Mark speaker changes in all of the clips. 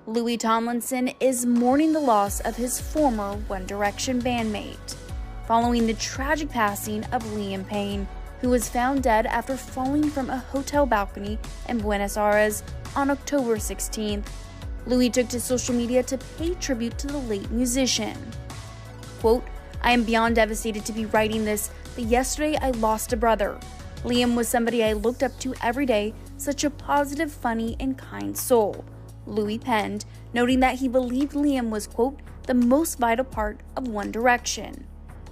Speaker 1: Louis Tomlinson is mourning the loss of his former One Direction bandmate, following the tragic passing of Liam Payne, who was found dead after falling from a hotel balcony in Buenos Aires on October 16th. Louis took to social media to pay tribute to the late musician. Quote, "I am beyond devastated to be writing this, but yesterday I lost a brother. Liam was somebody I looked up to every day, such a positive, funny, and kind soul," Louis penned, noting that he believed Liam was, quote, "the most vital part of One Direction."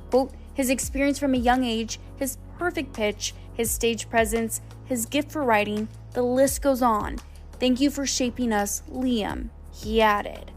Speaker 1: Quote, "His experience from a young age, his perfect pitch, his stage presence, his gift for writing, the list goes on. Thank you for shaping us, Liam," he added.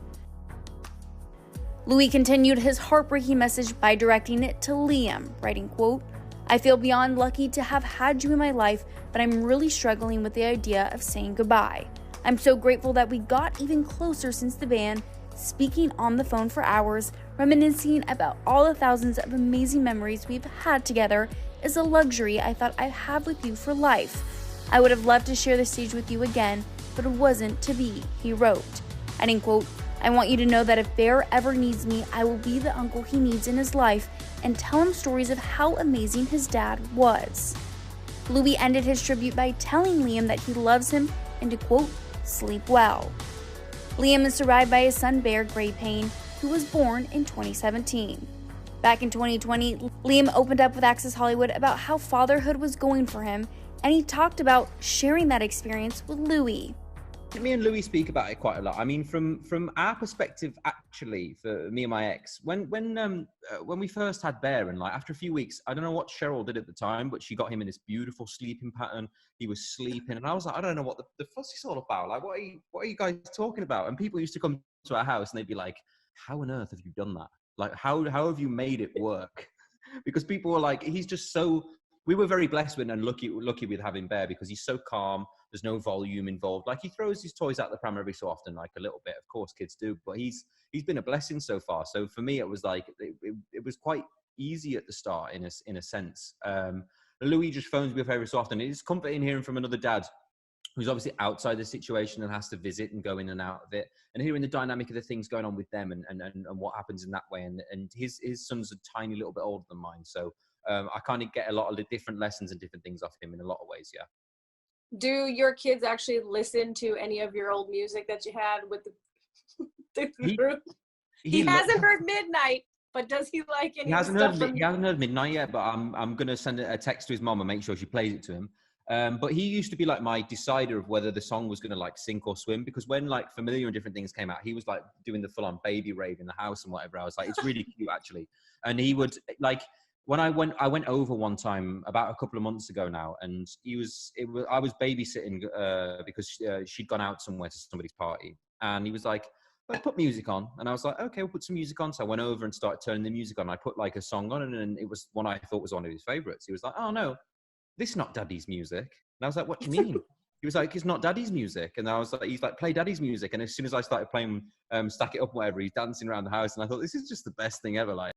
Speaker 1: Louis continued his heartbreaking message by directing it to Liam, writing, quote, "I feel beyond lucky to have had you in my life, but I'm really struggling with the idea of saying goodbye. I'm so grateful that we got even closer since the band, speaking on the phone for hours, reminiscing about all the thousands of amazing memories we've had together is a luxury I thought I'd have with you for life. I would have loved to share the stage with you again, but it wasn't to be," he wrote. Adding, quote, "I want you to know that if Bear ever needs me, I will be the uncle he needs in his life and tell him stories of how amazing his dad was." Louis ended his tribute by telling Liam that he loves him and to, quote, "sleep well." Liam is survived by his son Bear Gray Payne, who was born in 2017. Back in 2020, Liam opened up with Access Hollywood about how fatherhood was going for him, and he talked about sharing that experience with Louis.
Speaker 2: Me and Louis speak about it quite a lot. I mean, from our perspective, actually, for me and my ex, when we first had Bear, and like after a few weeks, I don't know what Cheryl did at the time, but she got him in this beautiful sleeping pattern. He was sleeping, and I was like, I don't know what the fuss is all about. Like, what are you guys talking about? And people used to come to our house, and they'd be like, "How on earth have you done that? Like, how have you made it work?" Because people were like, he's just so. We were very blessed with and lucky with having Bear because he's so calm. There's no volume involved. Like he throws his toys out the pram every so often, like a little bit. Of course, kids do, but he's been a blessing so far. So for me, it was like it was quite easy at the start in a sense. Louis just phones me up every so often. It's comforting hearing from another dad who's obviously outside the situation and has to visit and go in and out of it, and hearing the dynamic of the things going on with them and what happens in that way. And his son's a tiny little bit older than mine, so. I kind of get a lot of the different lessons and different things off him in a lot of ways, yeah.
Speaker 3: Do your kids actually listen to any of your old music that you had with the group? He hasn't heard Midnight, but does he like any of the stuff?
Speaker 2: He hasn't heard Midnight yet, but I'm going to send a text to his mom and make sure she plays it to him. But he used to be like my decider of whether the song was going to like sink or swim, because when like Familiar and different things came out, he was like doing the full-on baby rave in the house and whatever. I was like, it's really cute actually. And he would like, when I went over one time about a couple of months ago now, and I was babysitting because she'd gone out somewhere to somebody's party, and he was like, "Let's put music on," and I was like, "Okay, we'll put some music on." So I went over and started turning the music on. I put like a song on, and it was one I thought was one of his favorites. He was like, "Oh no, this is not Daddy's music," and I was like, "What do you mean?" He was like, "It's not Daddy's music," and I was like, "He's like, play Daddy's music," and as soon as I started playing Stack It Up, whatever, he's dancing around the house, and I thought, this is just the best thing ever, like.